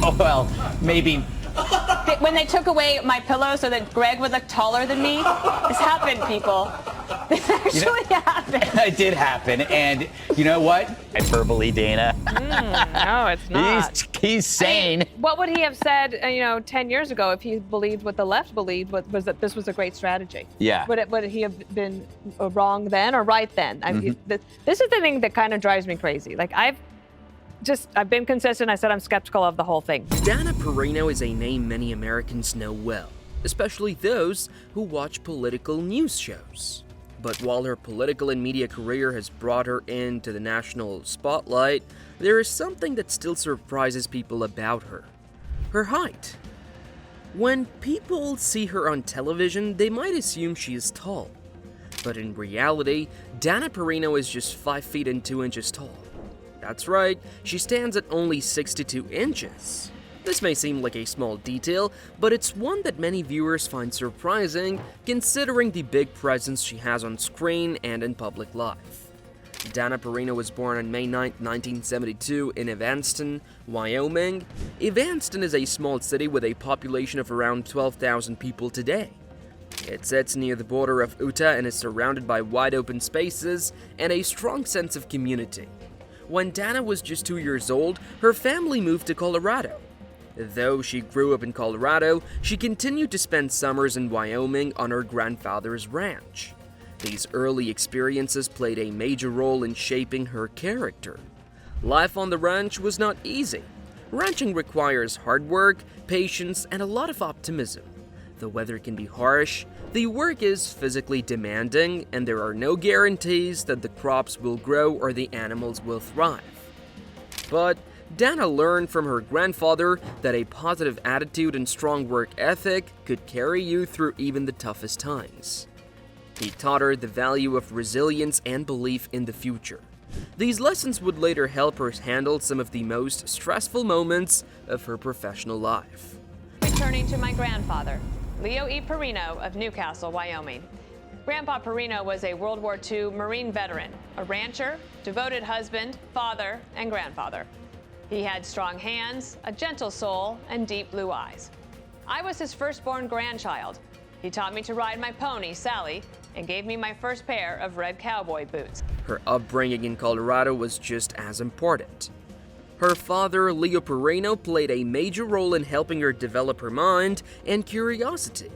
Oh, well, maybe. When they took away my pillow so that Greg would look taller than me, this happened, people. This actually happened. It did happen, and you know what? Hyperbole, Dana. No, it's not. He's sane. I mean, what would he have said, 10 years ago if he believed what the left believed was that this was a great strategy? Yeah. Would he have been wrong then or right then? This is the thing that kind of drives me crazy. Like, I've been consistent. I said I'm skeptical of the whole thing. Dana Perino is a name many Americans know well, especially those who watch political news shows. But while her political and media career has brought her into the national spotlight, there is something that still surprises people about her: her height. When people see her on television, they might assume she is tall. But in reality, Dana Perino is just 5 feet and 2 inches tall. That's right, she stands at only 62 inches. This may seem like a small detail, but it's one that many viewers find surprising, considering the big presence she has on screen and in public life. Dana Perino was born on May 9, 1972 in Evanston, Wyoming. Evanston is a small city with a population of around 12,000 people today. It sits near the border of Utah and is surrounded by wide open spaces and a strong sense of community. When Dana was just 2 years old, her family moved to Colorado. Though she grew up in Colorado, she continued to spend summers in Wyoming on her grandfather's ranch. These early experiences played a major role in shaping her character. Life on the ranch was not easy. Ranching requires hard work, patience, and a lot of optimism. The weather can be harsh, the work is physically demanding, and there are no guarantees that the crops will grow or the animals will thrive. But Dana learned from her grandfather that a positive attitude and strong work ethic could carry you through even the toughest times. He taught her the value of resilience and belief in the future. These lessons would later help her handle some of the most stressful moments of her professional life. Returning to my grandfather, Leo E. Perino of Newcastle, Wyoming. Grandpa Perino was a World War II Marine veteran, a rancher, devoted husband, father, and grandfather. He had strong hands, a gentle soul, and deep blue eyes. I was his firstborn grandchild. He taught me to ride my pony, Sally, and gave me my first pair of red cowboy boots. Her upbringing in Colorado was just as important. Her father, Leo Perino, played a major role in helping her develop her mind and curiosity.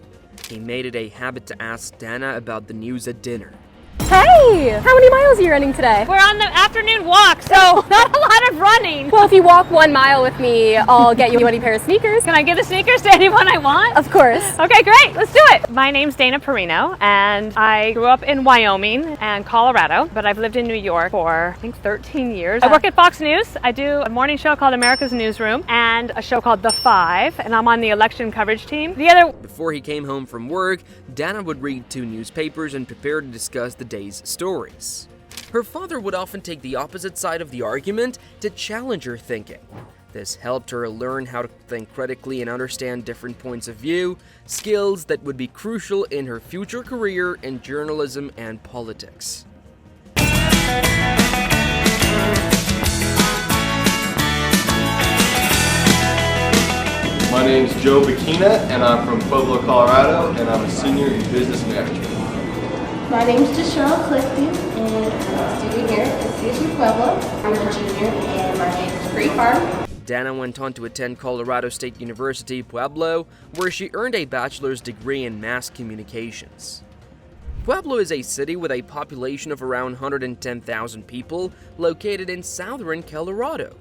He made it a habit to ask Dana about the news at dinner. Hey! How many miles are you running today? We're on the afternoon walk, so not a lot of running. Well, if you walk 1 mile with me, I'll get you a pair of sneakers. Can I give the sneakers to anyone I want? Of course. Okay, great. Let's do it. My name's Dana Perino, and I grew up in Wyoming and Colorado, but I've lived in New York for, I think, 13 years. I work at Fox News. I do a morning show called America's Newsroom and a show called The Five, and I'm on the election coverage team. Before he came home from work, Dana would read 2 newspapers and prepare to discuss the day's stories. Her father would often take the opposite side of the argument to challenge her thinking. This helped her learn how to think critically and understand different points of view, skills that would be crucial in her future career in journalism and politics. My name is Joe Bikina, and I'm from Pueblo, Colorado, and I'm a senior in business management. My name is Deshawn Clifton, and I'm a student here at CSU Pueblo. I'm a junior, and my favorite Free Farm. Dana went on to attend Colorado State University, Pueblo, where she earned a bachelor's degree in mass communications. Pueblo is a city with a population of around 110,000 people located in southern Colorado.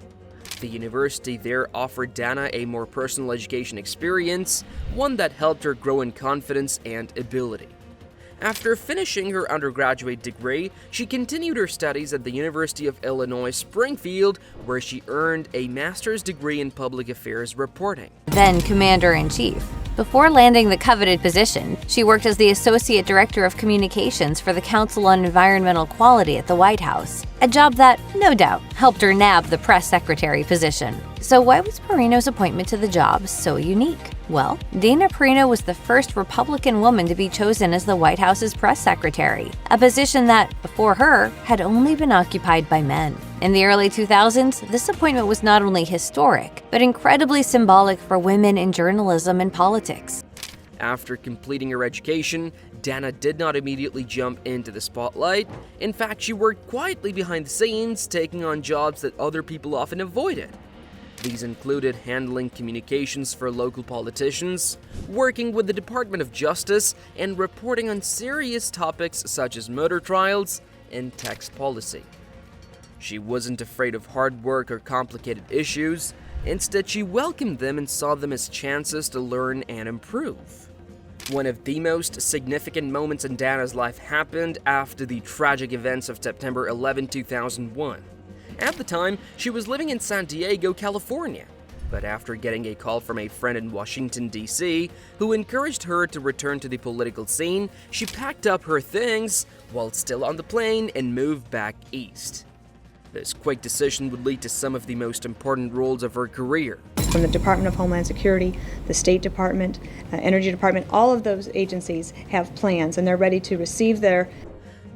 The university there offered Dana a more personal education experience, one that helped her grow in confidence and ability. After finishing her undergraduate degree, she continued her studies at the University of Illinois Springfield, where she earned a master's degree in public affairs reporting. Then Commander-in-Chief. Before landing the coveted position, she worked as the Associate Director of Communications for the Council on Environmental Quality at the White House, a job that, no doubt, helped her nab the press secretary position. So why was Perino's appointment to the job so unique? Well, Dana Perino was the first Republican woman to be chosen as the White House's press secretary, a position that, before her, had only been occupied by men. In the early 2000s, this appointment was not only historic, but incredibly symbolic for women in journalism and politics. After completing her education, Dana did not immediately jump into the spotlight. In fact, she worked quietly behind the scenes, taking on jobs that other people often avoided. These included handling communications for local politicians, working with the Department of Justice, and reporting on serious topics such as murder trials and tax policy. She wasn't afraid of hard work or complicated issues. Instead, she welcomed them and saw them as chances to learn and improve. One of the most significant moments in Dana's life happened after the tragic events of September 11, 2001. At the time, she was living in San Diego, California. But after getting a call from a friend in Washington, D.C., who encouraged her to return to the political scene, she packed up her things while still on the plane and moved back east. This quick decision would lead to some of the most important roles of her career. From the Department of Homeland Security, the State Department, Energy Department, all of those agencies have plans and they're ready to receive their.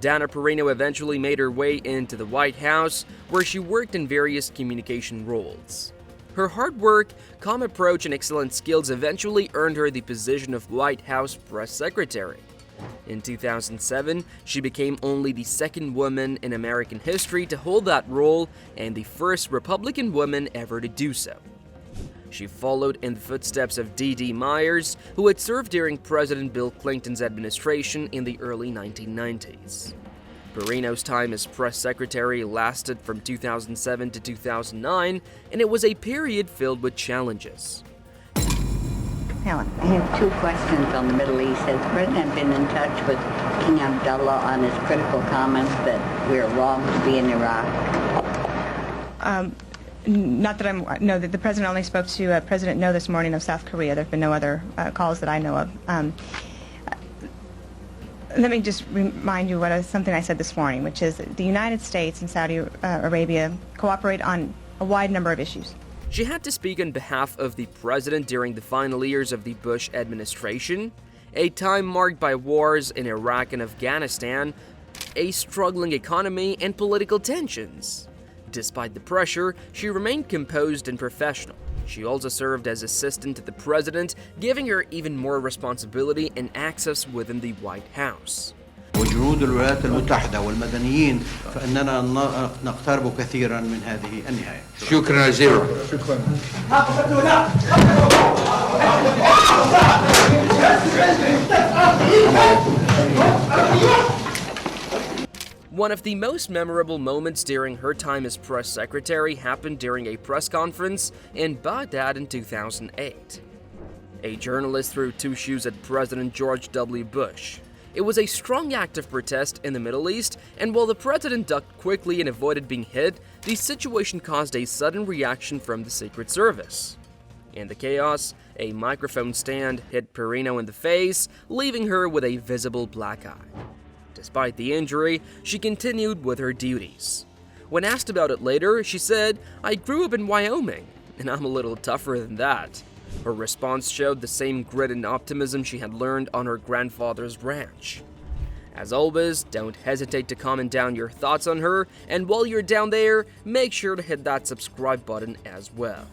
Dana Perino eventually made her way into the White House, where she worked in various communication roles. Her hard work, calm approach, and excellent skills eventually earned her the position of White House Press Secretary. In 2007, she became only the second woman in American history to hold that role and the first Republican woman ever to do so. She followed in the footsteps of D.D. Myers, who had served during President Bill Clinton's administration in the early 1990s. Perino's time as press secretary lasted from 2007 to 2009, and it was a period filled with challenges. Helen. I have two questions on the Middle East. Has the President been in touch with King Abdullah on his critical comments that we're wrong to be in Iraq? Not that no, the President only spoke to President No this morning of South Korea. There have been no other calls that I know of. Let me just remind you something I said this morning, which is the United States and Saudi Arabia cooperate on a wide number of issues. She had to speak on behalf of the president during the final years of the Bush administration, a time marked by wars in Iraq and Afghanistan, a struggling economy, and political tensions. Despite the pressure, she remained composed and professional. She also served as assistant to the president, giving her even more responsibility and access within the White House. وجنود الولايات المتحدة والمدنيين فإننا نقترب كثيرا من هذه النهاية. شكرا جزيلا. One of the most memorable moments during her time as press secretary happened during a press conference in Baghdad in 2008. A journalist threw two shoes at President George W. Bush. It was a strong act of protest in the Middle East, and while the president ducked quickly and avoided being hit, the situation caused a sudden reaction from the Secret Service. In the chaos, a microphone stand hit Perino in the face, leaving her with a visible black eye. Despite the injury, she continued with her duties. When asked about it later, she said, "I grew up in Wyoming, and I'm a little tougher than that." Her response showed the same grit and optimism she had learned on her grandfather's ranch. As always, don't hesitate to comment down your thoughts on her, and while you're down there, make sure to hit that subscribe button as well.